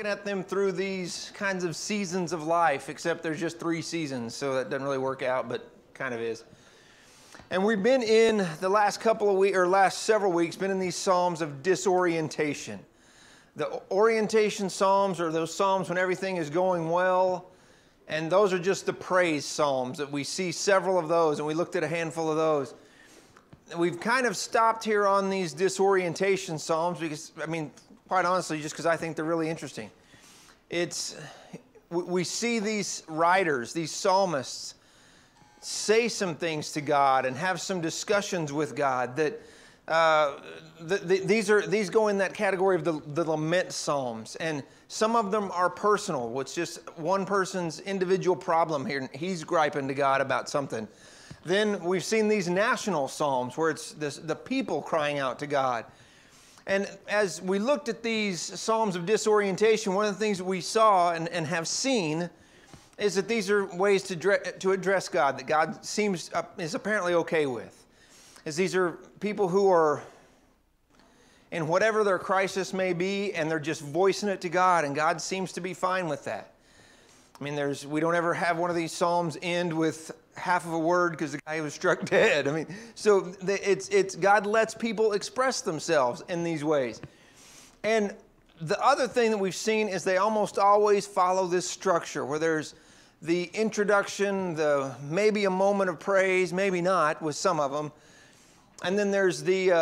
Looking at them through these kinds of seasons of life, except there's just 3 seasons, so that doesn't really work out, but kind of is. And we've been in the last couple of weeks, or last several weeks, been in these Psalms of disorientation. The orientation Psalms are those Psalms when everything is going well, and those are just the praise Psalms that we see several of those, and we looked at a handful of those. We've kind of stopped here on these disorientation Psalms because, quite honestly, just because I think they're really interesting. We see these writers, these psalmists, say some things to God and have some discussions with God that these go in that category of the lament psalms, and some of them are personal. It's just one person's individual problem here, and he's griping to God about something. Then we've seen these national psalms where it's the people crying out to God. And as we looked at these Psalms of disorientation, one of the things that we saw and have seen is that these are ways to address God that God is apparently okay with. As these are people who are in whatever their crisis may be, and they're just voicing it to God, and God seems to be fine with that. We don't ever have one of these Psalms end with half of a word because the guy was struck dead. So it's God lets people express themselves in these ways. And the other thing that we've seen is they almost always follow this structure where there's the introduction, maybe a moment of praise, maybe not with some of them. And then there's the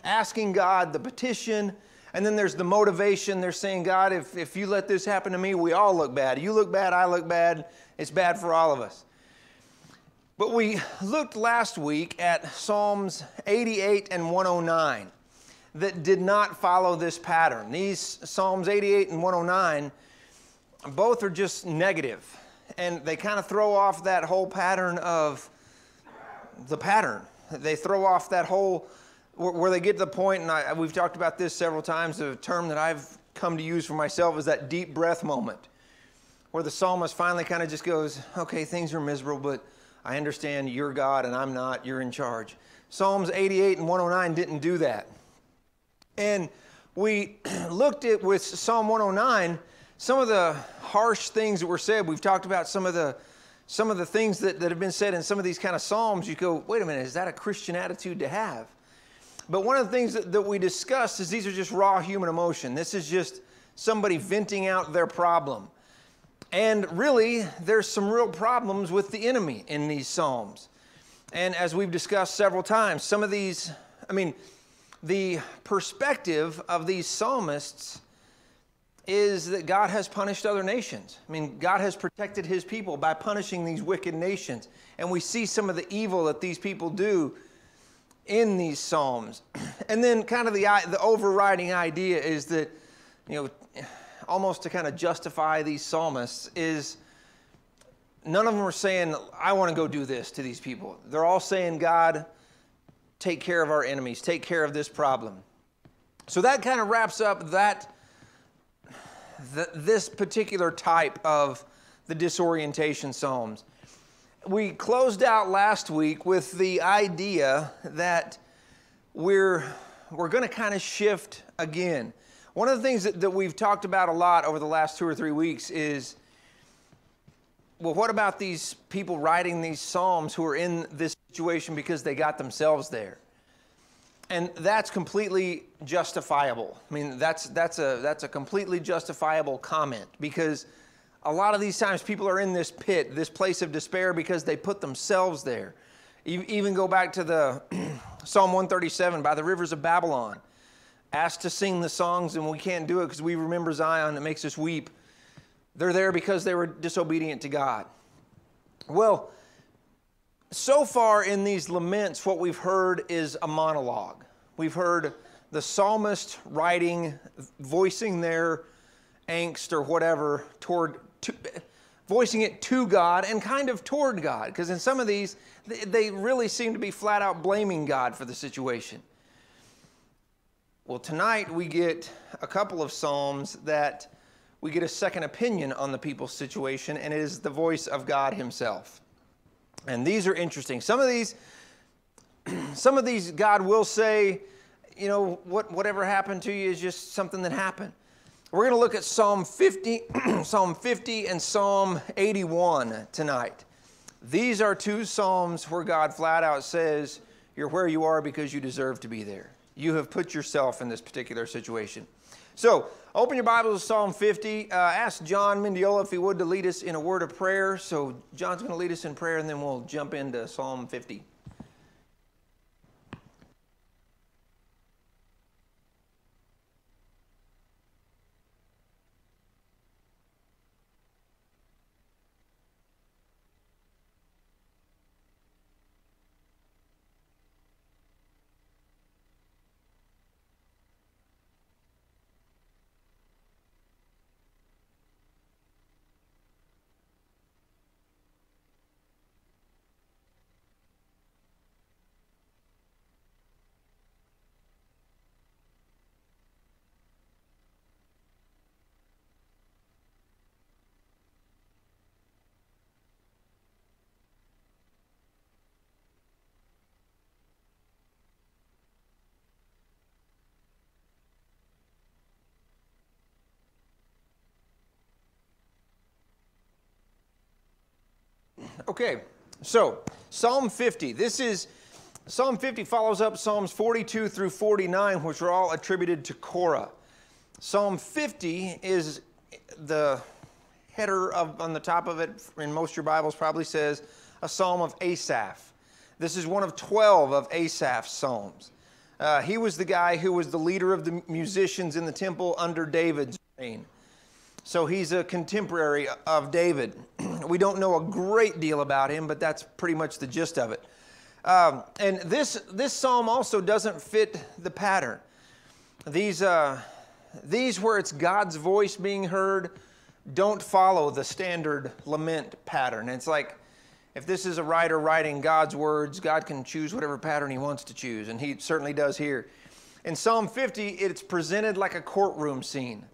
asking God, the petition, and then there's the motivation. They're saying, God, if you let this happen to me, we all look bad. You look bad, I look bad. It's bad for all of us. But we looked last week at Psalms 88 and 109 that did not follow this pattern. These Psalms 88 and 109, both are just negative. And they kind of throw off that whole pattern of the pattern. They throw off that whole, where they get to the point, and we've talked about this several times, a term that I've come to use for myself is that deep breath moment, where the psalmist finally kind of just goes, okay, things are miserable, but I understand you're God and I'm not, you're in charge. Psalms 88 and 109 didn't do that. And we looked at with Psalm 109, some of the harsh things that were said. We've talked about some of the things that have been said in some of these kind of Psalms. You go, wait a minute, is that a Christian attitude to have? But one of the things that we discussed is these are just raw human emotion. This is just somebody venting out their problem. And really, there's some real problems with the enemy in these Psalms. And as we've discussed several times, some of these, the perspective of these psalmists is that God has punished other nations. God has protected his people by punishing these wicked nations. And we see some of the evil that these people do in these Psalms. And then kind of the overriding idea is that, almost to kind of justify these psalmists is none of them are saying, I want to go do this to these people. They're all saying, God, take care of our enemies, take care of this problem. So that kind of wraps up this particular type of the disorientation Psalms. We closed out last week with the idea that we're going to kind of shift again. One of the things that we've talked about a lot over the last 2 or 3 weeks is, well, what about these people writing these Psalms who are in this situation because they got themselves there? And that's completely justifiable. That's a completely justifiable comment, because a lot of these times people are in this pit, this place of despair, because they put themselves there. You even go back to the Psalm 137, by the rivers of Babylon. Asked to sing the songs, and we can't do it because we remember Zion. It makes us weep. They're there because they were disobedient to God. Well, so far in these laments, what we've heard is a monologue. We've heard the psalmist writing, voicing their angst or whatever, voicing it to God and kind of toward God. Because in some of these, they really seem to be flat out blaming God for the situation. Well, tonight we get a couple of Psalms that we get a second opinion on the people's situation, and it is the voice of God himself. And these are interesting. Some of these God will say, whatever happened to you is just something that happened. We're going to look at Psalm 50, Psalm 50 and Psalm 81 tonight. These are two Psalms where God flat out says, you're where you are because you deserve to be there. You have put yourself in this particular situation. So, open your Bibles to Psalm 50. Ask John Mendiola if he would to lead us in a word of prayer. So, John's going to lead us in prayer and then we'll jump into Psalm 50. Okay, so Psalm 50. Psalm 50 follows up Psalms 42 through 49, which are all attributed to Korah. Psalm 50 is the header on the top of it, in most of your Bibles probably says, a psalm of Asaph. This is one of 12 of Asaph's psalms. He was the guy who was the leader of the musicians in the temple under David's reign. So he's a contemporary of David. We don't know a great deal about him, but that's pretty much the gist of it. And this psalm also doesn't fit the pattern. These where it's God's voice being heard don't follow the standard lament pattern. It's like if this is a writer writing God's words, God can choose whatever pattern he wants to choose, and he certainly does here. In Psalm 50, it's presented like a courtroom scene,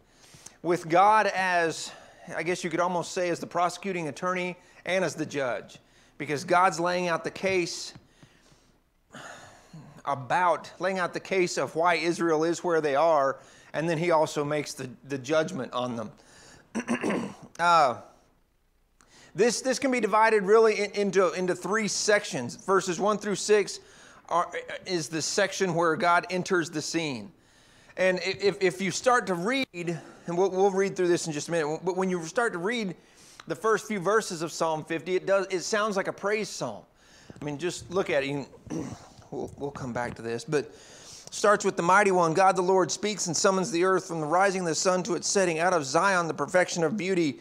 with God as, I guess you could almost say, as the prosecuting attorney and as the judge. Because God's laying out the case of why Israel is where they are, and then he also makes the judgment on them. This can be divided really into three sections. Verses 1 through 6 is the section where God enters the scene. And if you start to read, and we'll read through this in just a minute, but when you start to read the first few verses of Psalm 50, it sounds like a praise psalm. I mean, just look at it. We'll come back to this, but starts with the mighty one. God the Lord speaks and summons the earth from the rising of the sun to its setting. Out of Zion, the perfection of beauty,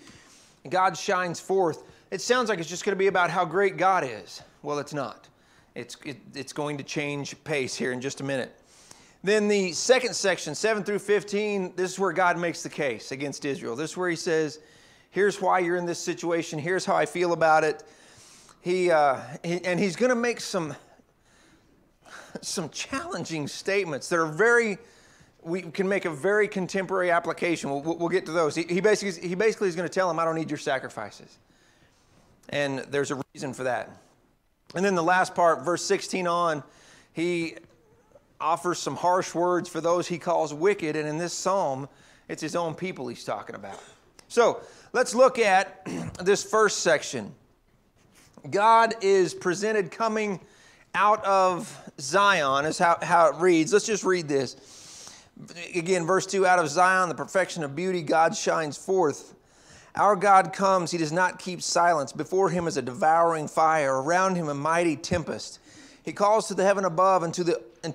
God shines forth. It sounds like it's just going to be about how great God is. Well, it's not. It's going to change pace here in just a minute. Then the second section, 7 through 15, this is where God makes the case against Israel. This is where he says, here's why you're in this situation. Here's how I feel about it. And he's going to make some challenging statements that are we can make a very contemporary application. We'll get to those. He basically is going to tell them, I don't need your sacrifices. And there's a reason for that. And then the last part, verse 16 on, he offers some harsh words for those he calls wicked, and in this psalm, it's his own people he's talking about. So let's look at this first section. God is presented coming out of Zion, is how it reads. Let's just read this. Again, verse 2, out of Zion, the perfection of beauty, God shines forth. Our God comes, he does not keep silence. Before him is a devouring fire, around him a mighty tempest. He calls to the heaven above and to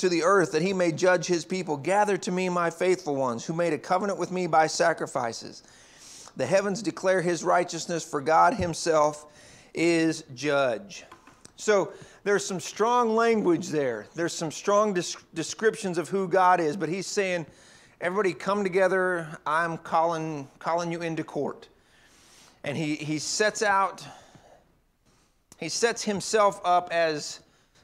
the earth that he may judge his people. Gather to me, my faithful ones, who made a covenant with me by sacrifices. The heavens declare his righteousness, for God himself is judge. So there's some strong language there. There's some strong descriptions of who God is, but he's saying, everybody come together, I'm calling you into court. And he sets himself up as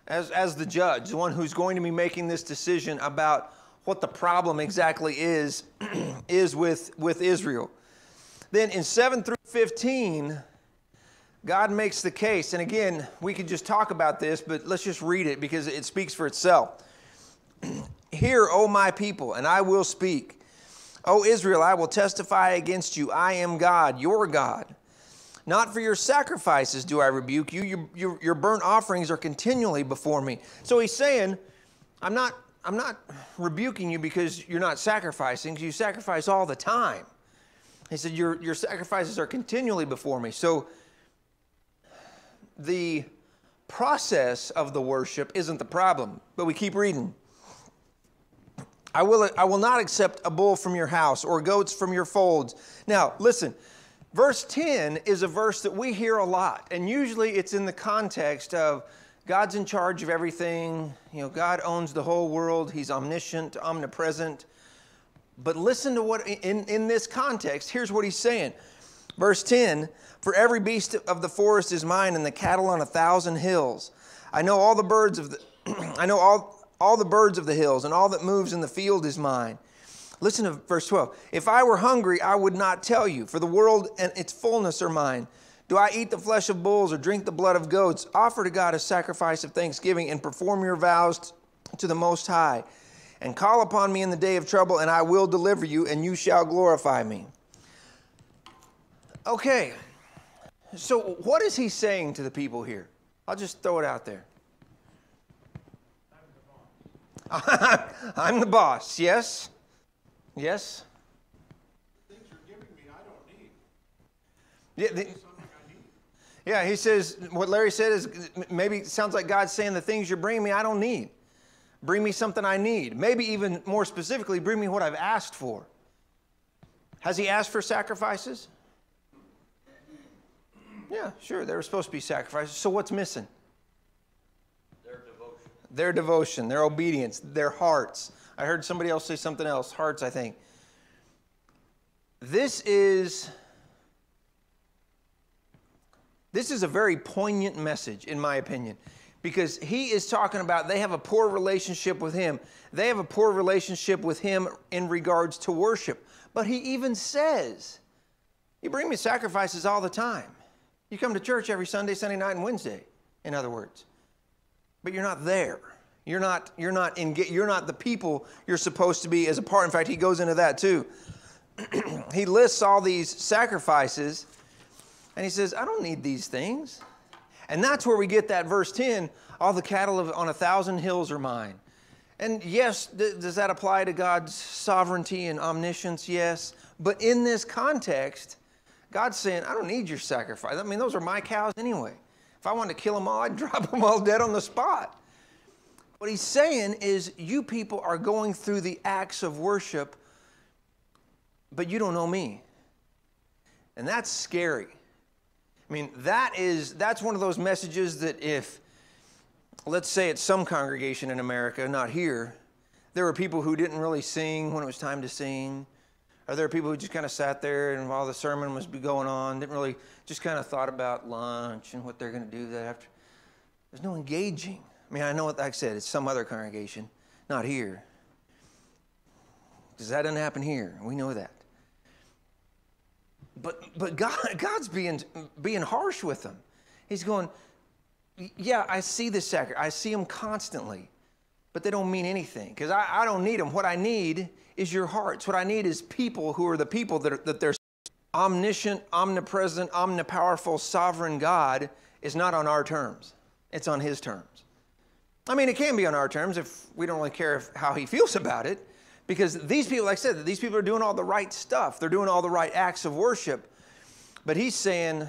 the judge, the one who's going to be making this decision about what the problem exactly is with Israel. Then in 7 through 15, God makes the case. And again, we could just talk about this, but let's just read it because it speaks for itself. Hear, O my people, and I will speak. O Israel, I will testify against you. I am God, your God. Not for your sacrifices do I rebuke you. Your burnt offerings are continually before me. So he's saying, I'm not rebuking you because you're not sacrificing, because you sacrifice all the time. He said, your sacrifices are continually before me. So the process of the worship isn't the problem, but we keep reading. I will not accept a bull from your house or goats from your folds. Now, listen, verse 10 is a verse that we hear a lot, and usually it's in the context of God's in charge of everything. You know, God owns the whole world. He's omniscient, omnipresent. But listen to what, in this context, here's what he's saying. Verse 10, for every beast of the forest is mine, and the cattle on 1,000 hills. I know all the birds of the, I know all the birds of the hills, and all that moves in the field is mine. Listen to verse 12. If I were hungry, I would not tell you, for the world and its fullness are mine. Do I eat the flesh of bulls or drink the blood of goats? Offer to God a sacrifice of thanksgiving and perform your vows to the Most High. And call upon me in the day of trouble, and I will deliver you, and you shall glorify me. Okay, so what is he saying to the people here? I'll just throw it out there. I'm the boss, yes? Yes? The things you're giving me, I don't need. Yeah, he says, what Larry said is, maybe it sounds like God's saying the things you're bringing me, I don't need. Bring me something I need. Maybe even more specifically, bring me what I've asked for. Has he asked for sacrifices? Yeah, sure, there were supposed to be sacrifices. So what's missing? Their devotion, their obedience, their hearts. I heard somebody else say something else. Hearts, I think. This is a very poignant message, in my opinion, because he is talking about they have a poor relationship with him. They have a poor relationship with him in regards to worship. But he even says, you bring me sacrifices all the time. You come to church every Sunday, Sunday night, and Wednesday, in other words. But you're not there. You're not the people you're supposed to be as a part. In fact, he goes into that too. He lists all these sacrifices, and he says, I don't need these things. And that's where we get that verse 10, all the cattle on 1,000 hills are mine. And yes, does that apply to God's sovereignty and omniscience? Yes. But in this context, God's saying, I don't need your sacrifice. I mean, those are my cows anyway. If I wanted to kill them all, I'd drop them all dead on the spot. What he's saying is, you people are going through the acts of worship, but you don't know me. And that's scary. I mean, that's one of those messages that if, let's say it's some congregation in America, not here, there were people who didn't really sing when it was time to sing. Or there are people who just kind of sat there and while the sermon was going on, didn't really, just kind of thought about lunch and what they're going to do that after. There's no engaging. I mean, I know what, like I said, it's some other congregation, not here. Because that doesn't happen here. We know that. But God's being harsh with them. He's going, yeah, I see this sacrifice. I see them constantly. But they don't mean anything. Because I don't need them. What I need is your hearts. What I need is people who are the people that they're omniscient, omnipresent, omnipowerful, sovereign God is not on our terms. It's on his terms. I mean, it can be on our terms if we don't really care how he feels about it. Because these people, like I said, these people are doing all the right stuff. They're doing all the right acts of worship. But he's saying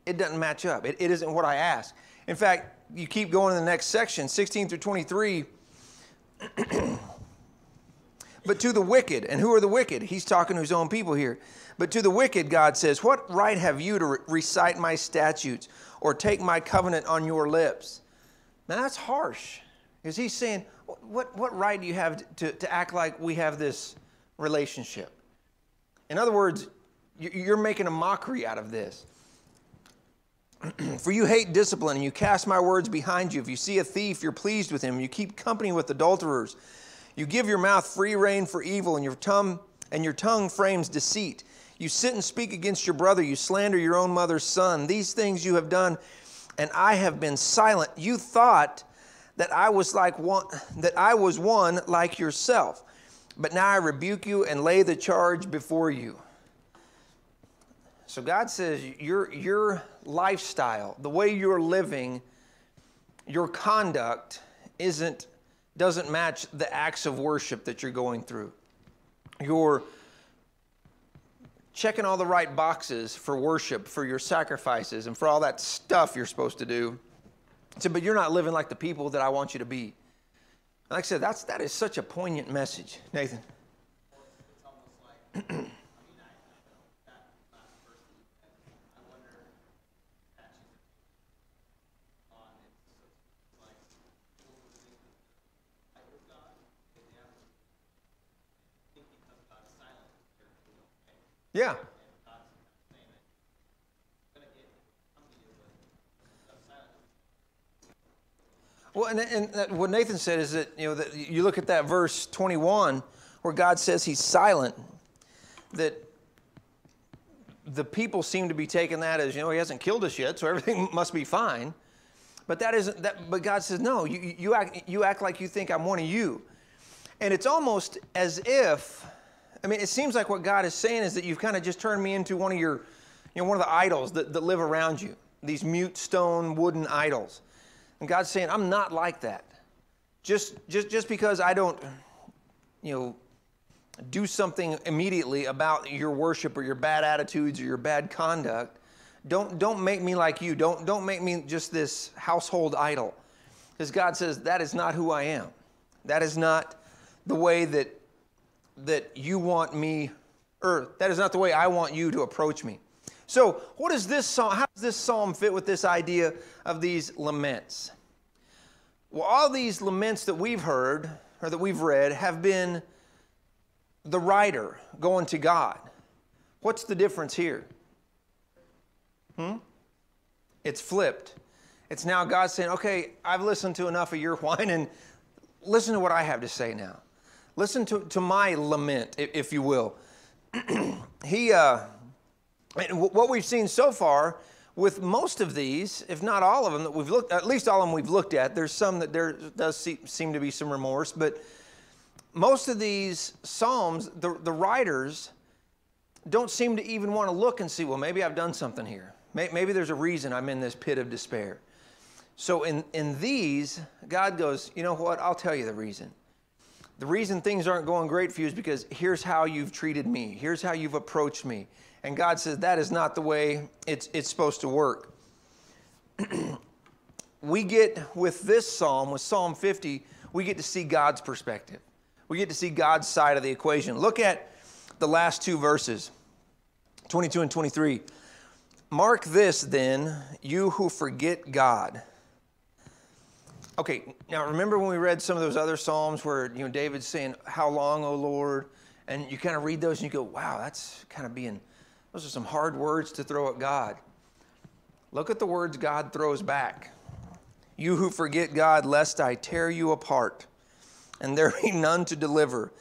it doesn't match up. It isn't what I ask. In fact, you keep going to the next section, 16 through 23. But to the wicked, and who are the wicked? He's talking to his own people here. But to the wicked, God says, what right have you to recite my statutes or take my covenant on your lips? Now that's harsh. Because he's saying, what right do you have to act like we have this relationship? In other words, you're making a mockery out of this. For you hate discipline, and you cast my words behind you. If you see a thief, you're pleased with him. You keep company with adulterers. You give your mouth free rein for evil, and your tongue frames deceit. You sit and speak against your brother. You slander your own mother's son. These things you have done, and I have been silent. You thought that I was one like yourself. But now I rebuke you and lay the charge before you. So God says your lifestyle, the way you're living, your conduct doesn't match the acts of worship that you're going through. You're checking all the right boxes for worship, for your sacrifices, and for all that stuff you're supposed to do. So, but you're not living like the people that I want you to be. Like I said, that is such a poignant message, Nathan. It's almost like, I mean, that last verse, I wonder, catches on it. It's like, people who think the light of God, they have to think because God's silent, they're okay. Yeah. And God's saying that you're going to come to you, but God's silent. Well, and what Nathan said is that, that you look at that verse 21 where God says he's silent, that the people seem to be taking that as, he hasn't killed us yet, so everything must be fine. But that isn't that. But God says, no, you act like you think I'm one of you. And it's almost as if, it seems like what God is saying is that you've kind of just turned me into one of your, one of the idols that live around you, these mute stone wooden idols. And God's saying, I'm not like that. Just because I don't, do something immediately about your worship or your bad attitudes or your bad conduct, don't make me like you. Don't make me just this household idol. Because God says, that is not who I am. That is not the way that you want me, or that is not the way I want you to approach me. So how does this psalm fit with this idea of these laments? Well, all these laments that we've heard or that we've read have been the writer going to God. What's the difference here? It's flipped. It's now God saying, okay, I've listened to enough of your whine, and listen to what I have to say now. Listen to my lament, if you will. What we've seen so far with most of these, if not all of them that we've looked, at least all of them we've looked at, there's some that there does seem to be some remorse, but most of these Psalms, the writers don't seem to even want to look and see, well, maybe I've done something here. Maybe there's a reason I'm in this pit of despair. So in these, God goes, you know what, I'll tell you the reason. The reason things aren't going great for you is because here's how you've treated me. Here's how you've approached me. And God says that is not the way it's supposed to work. We get with this psalm, with Psalm 50, we get to see God's perspective. We get to see God's side of the equation. Look at the last two verses, 22 and 23. Mark this then, you who forget God. Okay, now remember when we read some of those other Psalms where David's saying, how long, O Lord? And you kind of read those and you go, wow, that's kind of those are some hard words to throw at God. Look at the words God throws back. You who forget God, lest I tear you apart, and there be none to deliver.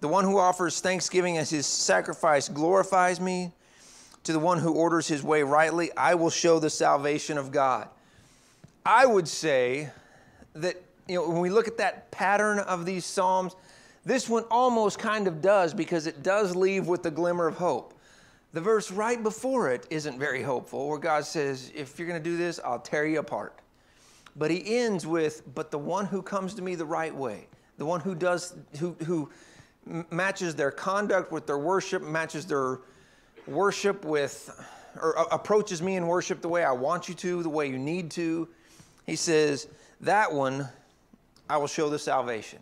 The one who offers thanksgiving as his sacrifice glorifies me. To the one who orders his way rightly, I will show the salvation of God. I would say that, when we look at that pattern of these Psalms, this one almost kind of does, because it does leave with the glimmer of hope. The verse right before it isn't very hopeful, where God says, if you're going to do this, I'll tear you apart. But he ends with, but the one who comes to me the right way, the one who matches their conduct with their worship, matches their worship with, or approaches me in worship the way I want you to, the way you need to. He says, that one, I will show the salvation.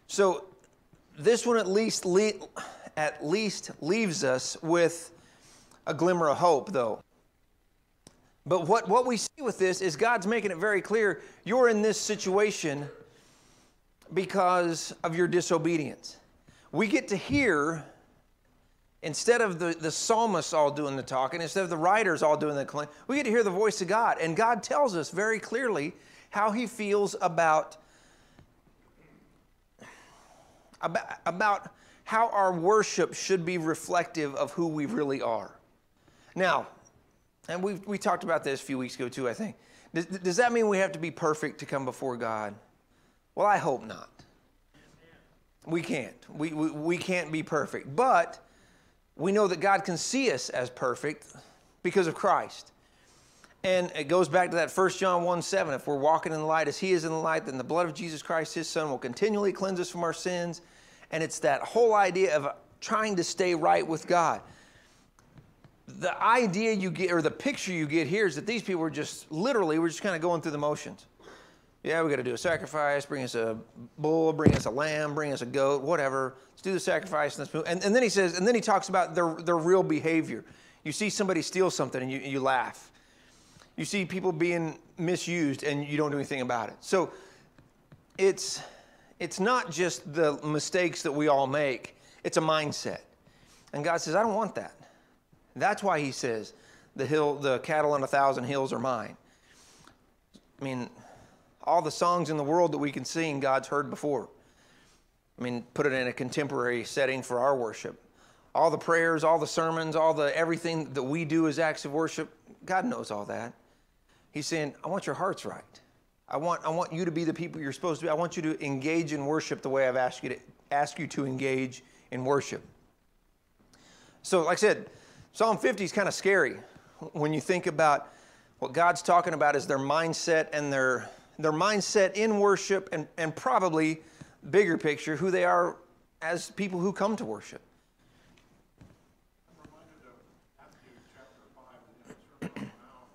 So this one at least leaves us with a glimmer of hope, though. But what we see with this is God's making it very clear, you're in this situation because of your disobedience. We get to hear, instead of the psalmists all doing the talking, instead of the writers all doing the claim, we get to hear the voice of God. And God tells us very clearly how he feels about how our worship should be reflective of who we really are. Now, and we talked about this a few weeks ago too, I think. Does that mean we have to be perfect to come before God? Well, I hope not. We can't. We can't be perfect. But we know that God can see us as perfect because of Christ. And it goes back to that 1 John 1:7. If we're walking in the light as he is in the light, then the blood of Jesus Christ, his son, will continually cleanse us from our sins. And it's that whole idea of trying to stay right with God. The idea you get, or the picture you get here, is that these people were just literally, we're just kind of going through the motions. Yeah, we got to do a sacrifice, bring us a bull, bring us a lamb, bring us a goat, whatever. Let's do the sacrifice. And, let's move. And then he says, and then he talks about their real behavior. You see somebody steal something and you laugh. You see people being misused and you don't do anything about it. So it's not just the mistakes that we all make. It's a mindset. And God says, I don't want that. That's why he says, the cattle on 1,000 hills are mine. I mean, all the songs in the world that we can sing, God's heard before. I mean, put it in a contemporary setting for our worship. All the prayers, all the sermons, everything that we do as acts of worship, God knows all that. He's saying, I want your hearts right. I want you to be the people you're supposed to be. I want you to engage in worship the way I've asked you to engage in worship. So, like I said, Psalm 50 is kind of scary when you think about what God's talking about is their mindset and their mindset in worship and probably bigger picture, who they are as people who come to worship. I'm reminded of Matthew chapter 5, the Sermon on the Mount,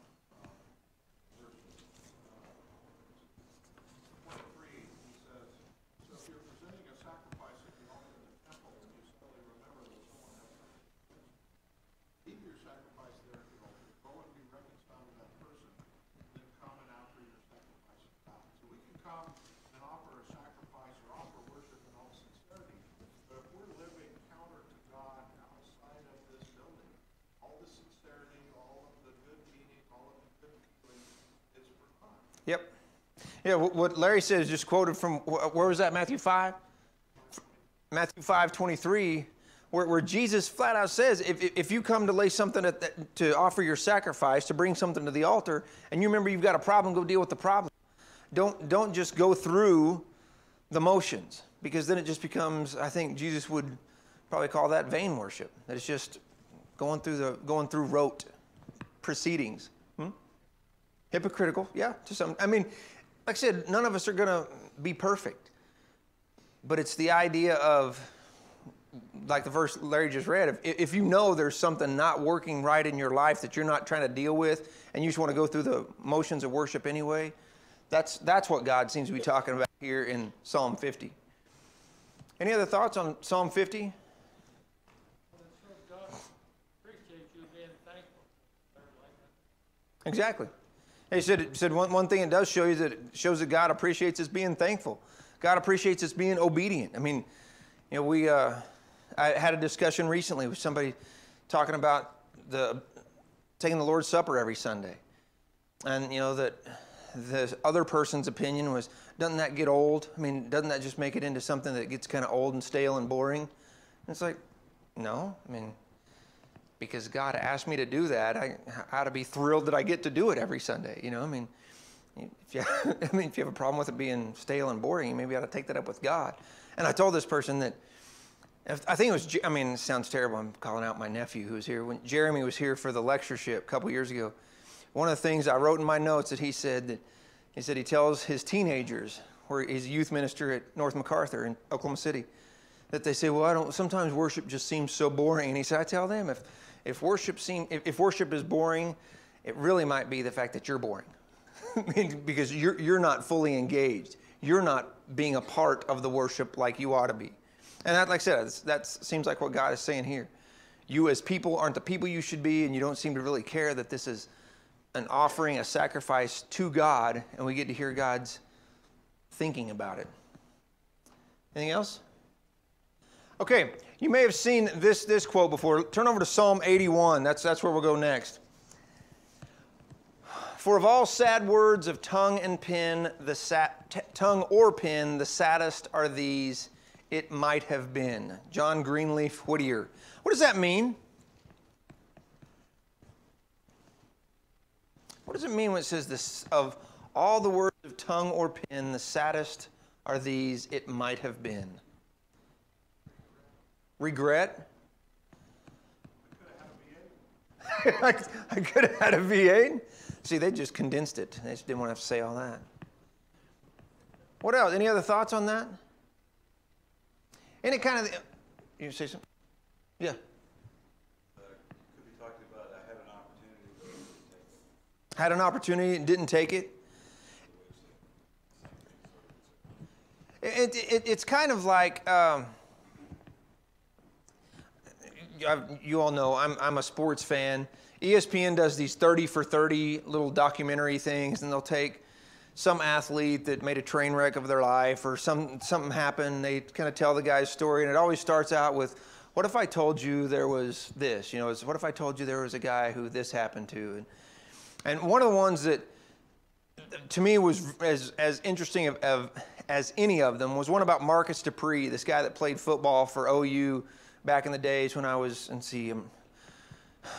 verse 23. He says, so if you're presenting a sacrifice at the altar in the temple, and you suddenly remember that someone has something against you, leave your sacrifice there at the altar, go and be reconciled to that person, and then come and offer your sacrifice to God. So we can come and offer a sacrifice or offer worship in all sincerity, but if we're living counter to God outside of this building, all the sincerity, all of the good meaning, all of the good feeling is for God. Yep. Yeah, what Larry says, just quoted from, where was that, Matthew 5? Matthew 5:23, where Jesus flat out says, if you come to lay something to offer your sacrifice, to bring something to the altar, and you remember you've got a problem, go deal with the problem. Don't just go through the motions, because then it just becomes, I think Jesus would probably call that vain worship. That it's just going through rote proceedings. Hypocritical, yeah, to some. I mean, like I said, none of us are going to be perfect. But it's the idea of, like the verse Larry just read, if you know there's something not working right in your life that you're not trying to deal with, and you just want to go through the motions of worship anyway, that's what God seems to be talking about here in Psalm 50. Any other thoughts on Psalm 50? Well, it shows God appreciates you being thankful. Exactly. He said one thing it does show you is that it shows that God appreciates us being thankful. God appreciates us being obedient. I mean, you know, I had a discussion recently with somebody talking about taking the Lord's Supper every Sunday. And, you know, that the other person's opinion was, doesn't that get old? I mean, doesn't that just make it into something that gets kind of old and stale and boring? And it's like, no. I mean, because God asked me to do that, I ought to be thrilled that I get to do it every Sunday. You know, I mean, if you have a problem with it being stale and boring, you maybe ought to take that up with God. And I told this person that, I think it was, I mean, it sounds terrible. I'm calling out my nephew who was here. When Jeremy was here for the lectureship a couple years ago, one of the things I wrote in my notes that he said he tells his teenagers, where he's a youth minister at North MacArthur in Oklahoma City, that they say, well, sometimes worship just seems so boring. And he said, I tell them, if worship is boring, it really might be the fact that you're boring. Because you're not fully engaged. You're not being a part of the worship like you ought to be. And that, like I said, that seems like what God is saying here. You as people aren't the people you should be, and you don't seem to really care that this is an offering, a sacrifice to God, and we get to hear God's thinking about it. Anything else? Okay, you may have seen this quote before. Turn over to Psalm 81. That's where we'll go next. For of all sad words of tongue and pen, tongue or pen, the saddest are these, it might have been. John Greenleaf Whittier. What does that mean? What does it mean when it says this, of all the words of tongue or pen, the saddest are these, it might have been? Regret? I could have had a V8. See, they just condensed it. They just didn't want to have to say all that. What else? Any other thoughts on that? Any kind of... You say something? Yeah. Could be talking about I had an opportunity but didn't take it. Had an opportunity and didn't take it. It's kind of like... you all know I'm a sports fan. ESPN does these 30 for 30 little documentary things, and they'll take some athlete that made a train wreck of their life, or something happened. They kind of tell the guy's story, and it always starts out with, "What if I told you there was this?" You know, it's, "What if I told you there was a guy who this happened to?" And one of the ones that to me was as interesting as any of them was one about Marcus Dupree, this guy that played football for OU back in the days when I was,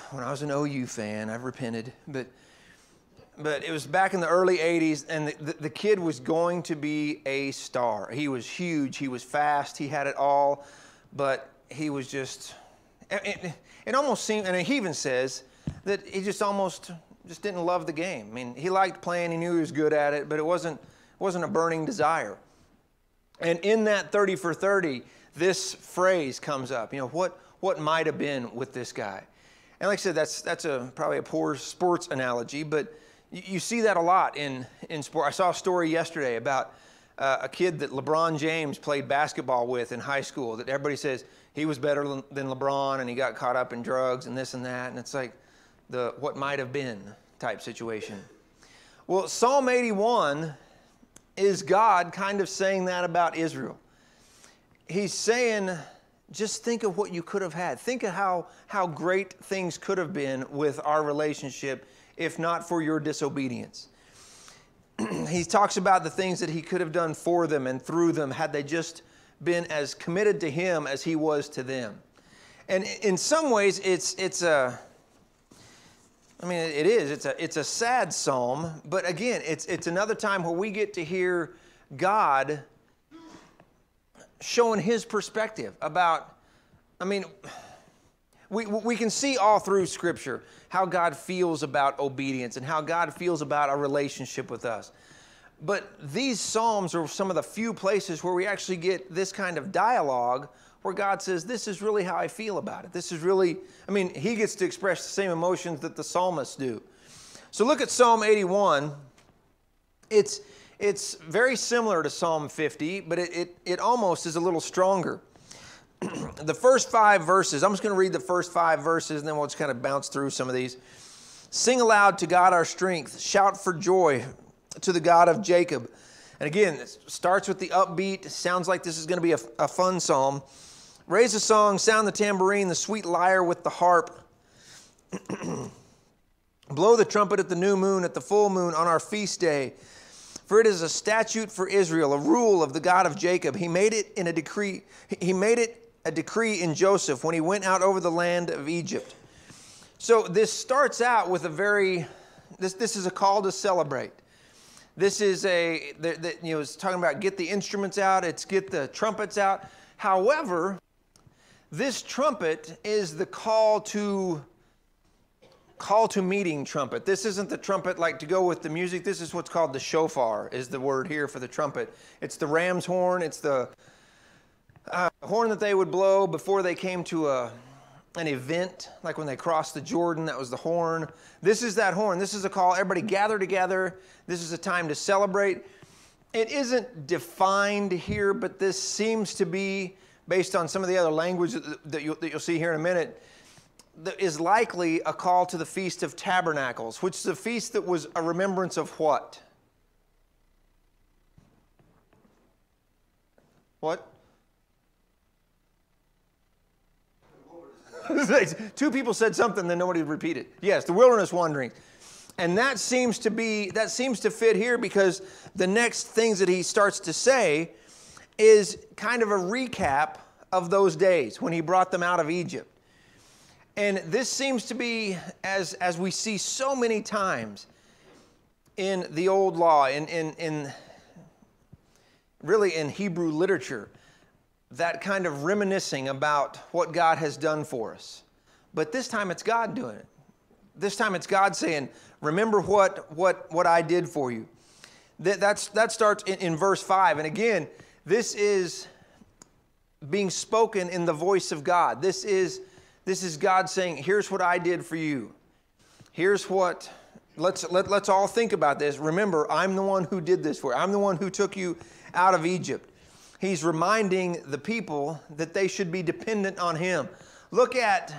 when I was an OU fan. I've repented, but it was back in the early 80s, and the kid was going to be a star. He was huge, he was fast, he had it all, but he was just, it almost seemed, and he even says that he just didn't love the game. I mean, he liked playing, he knew he was good at it, but it wasn't a burning desire. And in that 30 for 30, this phrase comes up, you know, what might have been with this guy. And like I said, that's probably a poor sports analogy, but you see that a lot in sport. I saw a story yesterday about a kid that LeBron James played basketball with in high school, that everybody says he was better than LeBron and he got caught up in drugs and this and that, and it's like the what might have been type situation. Well, Psalm 81 is God kind of saying that about Israel. He's saying, just think of what you could have had. Think of how great things could have been with our relationship if not for your disobedience. He talks about the things that he could have done for them and through them had they just been as committed to him as he was to them. And in some ways, it's a sad psalm, but again, it's another time where we get to hear God showing his perspective about, we can see all through Scripture how God feels about obedience and how God feels about a relationship with us. But these Psalms are some of the few places where we actually get this kind of dialogue where God says, this is really how I feel about it. This is really, he gets to express the same emotions that the psalmists do. So look at Psalm 81. It's very similar to Psalm 50, but it almost is a little stronger. The first 5 verses, I'm just going to read the first 5 verses, and then we'll just kind of bounce through some of these. Sing aloud to God our strength. Shout for joy to the God of Jacob. And again, it starts with the upbeat. Sounds like this is going to be a fun psalm. Raise a song, sound the tambourine, the sweet lyre with the harp. Blow the trumpet at the new moon, at the full moon, on our feast day. For it is a statute for Israel, a rule of the God of Jacob. He made it in a decree. He made it a decree in Joseph when he went out over the land of Egypt. So this starts out with this is a call to celebrate. This is it's talking about get the instruments out. It's get the trumpets out. However, this trumpet is the call to meeting trumpet. This isn't the trumpet like to go with the music. This is what's called the shofar, is the word here for the trumpet. It's the ram's horn. It's the horn that they would blow before they came to an event, like when they crossed the Jordan. That was the horn. This is that horn. This is a call. Everybody gather together. This is a time to celebrate. It isn't defined here, but this seems to be, based on some of the other language that you'll see here in a minute, that is likely a call to the Feast of Tabernacles, which is a feast that was a remembrance of what? What? 2 people said something, then nobody repeated. Yes, the wilderness wandering. And that seems to fit here, because the next things that he starts to say is kind of a recap of those days when he brought them out of Egypt. And this seems to be, as we see so many times in the old law, really in Hebrew literature, that kind of reminiscing about what God has done for us. But this time it's God doing it. This time it's God saying, remember what I did for you. That starts in verse 5. And again, this is being spoken in the voice of God. This is God saying, here's what I did for you. Here's what, let's all think about this. Remember, I'm the one who did this for you. I'm the one who took you out of Egypt. He's reminding the people that they should be dependent on Him. Look at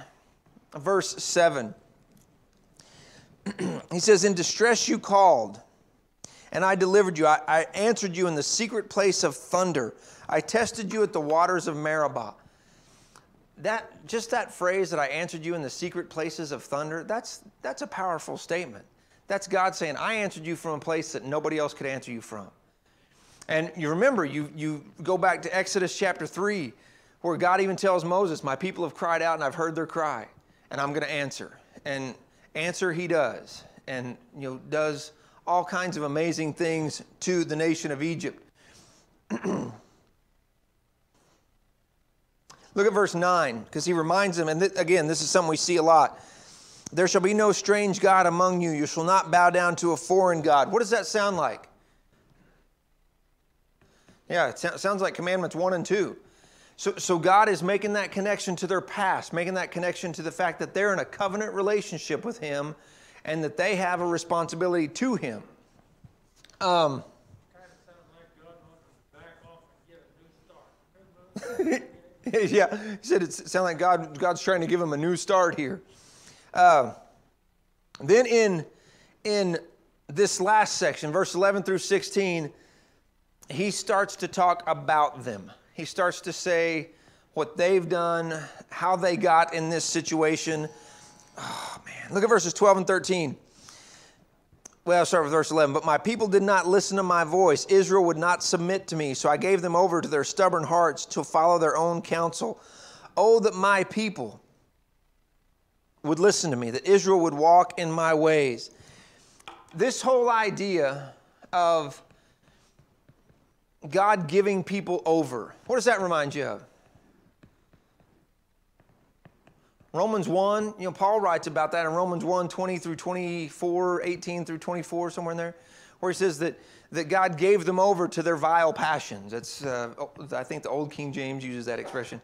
verse 7. He says, in distress you called, and I delivered you. I answered you in the secret place of thunder. I tested you at the waters of Meribah. Just that phrase that I answered you in the secret places of thunder, that's a powerful statement. That's God saying, I answered you from a place that nobody else could answer you from. And you remember, you go back to Exodus chapter 3, where God even tells Moses, my people have cried out and I've heard their cry, and I'm going to answer. And answer He does, and does all kinds of amazing things to the nation of Egypt. Look at verse 9, because He reminds them, and again, this is something we see a lot. There shall be no strange God among you. You shall not bow down to a foreign God. What does that sound like? Yeah, it sounds like Commandments 1 and 2. So God is making that connection to their past, making that connection to the fact that they're in a covenant relationship with Him and that they have a responsibility to Him. Kind of sounds like God wants to back off and get a new start. Yeah, he said it sounded like God's trying to give him a new start here. Then in this last section, verse 11 through 16, he starts to talk about them. He starts to say what they've done, how they got in this situation. Oh, man. Look at verses 12 and 13. Well, I'll start with verse 11. But my people did not listen to my voice. Israel would not submit to me. So I gave them over to their stubborn hearts to follow their own counsel. Oh, that my people would listen to me, that Israel would walk in my ways. This whole idea of God giving people over, what does that remind you of? Romans 1, Paul writes about that in Romans 1, 20 through 24, 18 through 24, somewhere in there, where he says that God gave them over to their vile passions. That's, I think the Old King James uses that expression.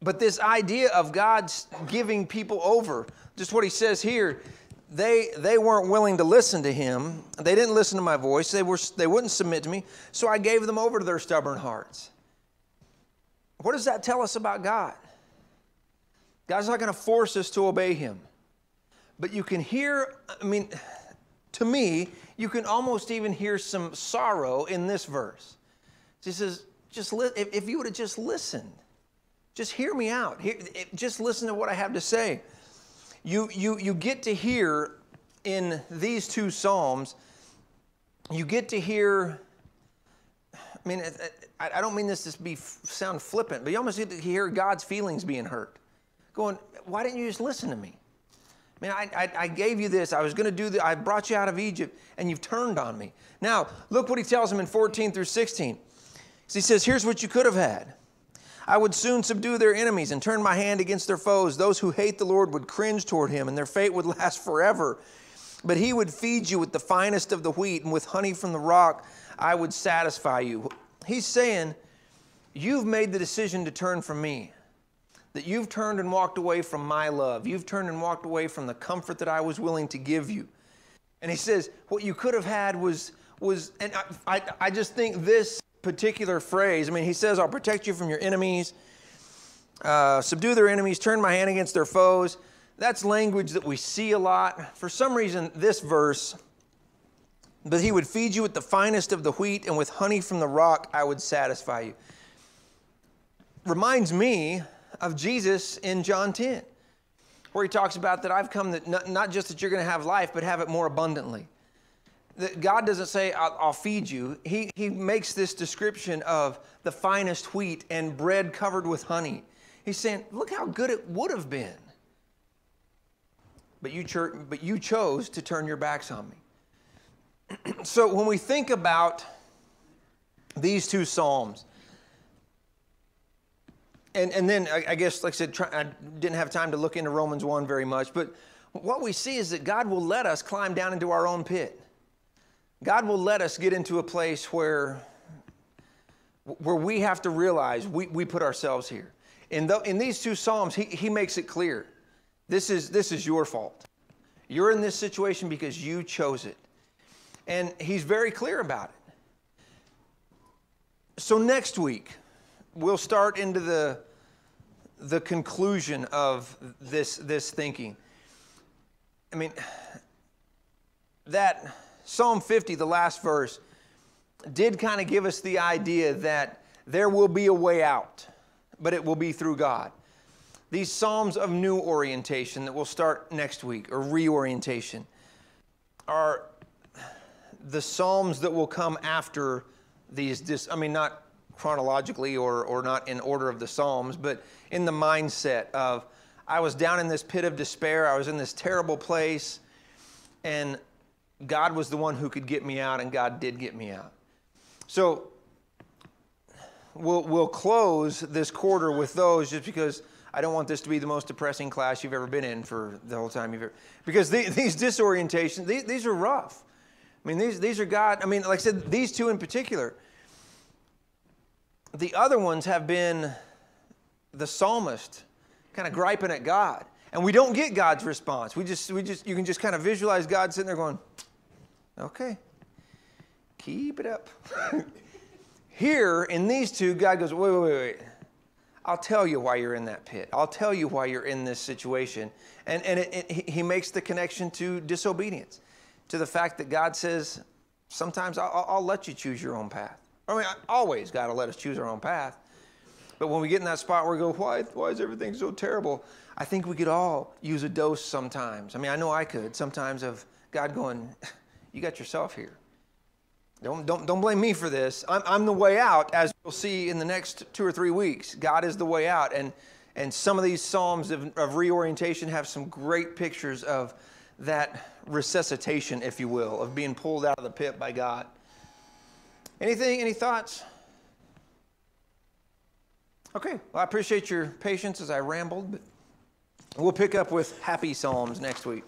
But this idea of God giving people over, just what he says here, they weren't willing to listen to Him. They didn't listen to my voice. They wouldn't submit to me. So I gave them over to their stubborn hearts. What does that tell us about God? God's not going to force us to obey Him. But you can hear, to me, you can almost even hear some sorrow in this verse. He says, if you would have just listened, just hear me out. Just listen to what I have to say. You get to hear in these two Psalms, you get to hear, I don't mean this to sound flippant, but you almost get to hear God's feelings being hurt. Going, why didn't you just listen to me? I gave you this. I was going to do this. I brought you out of Egypt, and you've turned on me. Now, look what he tells them in 14 through 16. He says, here's what you could have had. I would soon subdue their enemies and turn my hand against their foes. Those who hate the Lord would cringe toward Him, and their fate would last forever. But He would feed you with the finest of the wheat, and with honey from the rock I would satisfy you. He's saying, you've made the decision to turn from me. That you've turned and walked away from my love. You've turned and walked away from the comfort that I was willing to give you. And he says, what you could have had was and I just think this particular phrase, he says, I'll protect you from your enemies, subdue their enemies, turn my hand against their foes. That's language that we see a lot. For some reason, this verse, but He would feed you with the finest of the wheat, and with honey from the rock I would satisfy you. Reminds me of Jesus in John 10, where He talks about that I've come that not just that you're going to have life, but have it more abundantly. That God doesn't say, I'll feed you. He makes this description of the finest wheat and bread covered with honey. He's saying, look how good it would have been. But you chose to turn your backs on me. So when we think about these two Psalms, And then I guess, like I said, I didn't have time to look into Romans 1 very much, but what we see is that God will let us climb down into our own pit. God will let us get into a place where we have to realize we put ourselves here. In these two Psalms, he makes it clear. This is your fault. You're in this situation because you chose it. And he's very clear about it. So next week, we'll start into the conclusion of this thinking. I mean, that Psalm 50, the last verse, did kind of give us the idea that there will be a way out, but it will be through God. These Psalms of new orientation that we'll start next week, or reorientation, are the Psalms that will come after these, not chronologically or not in order of the Psalms, but in the mindset of, I was down in this pit of despair, I was in this terrible place, and God was the one who could get me out, and God did get me out. So we'll close this quarter with those, just because I don't want this to be the most depressing class you've ever been in for the whole time you've ever, because these disorientations, these are rough. I mean, these are God, like I said, these two in particular. The other ones have been the psalmist kind of griping at God. And we don't get God's response. You can just kind of visualize God sitting there going, okay, keep it up. Here, in these two, God goes, wait. I'll tell you why you're in that pit. I'll tell you why you're in this situation. And he makes the connection to disobedience, to the fact that God says, sometimes I'll let you choose your own path. Always God will let us choose our own path. But when we get in that spot where we go, why is everything so terrible? I think we could all use a dose sometimes. I know I could sometimes, of God going, you got yourself here. Don't blame me for this. I'm the way out, as we'll see in the next 2 or 3 weeks. God is the way out. And some of these Psalms of reorientation have some great pictures of that resuscitation, if you will, of being pulled out of the pit by God. Any thoughts? Okay, well, I appreciate your patience as I rambled, but we'll pick up with happy Psalms next week.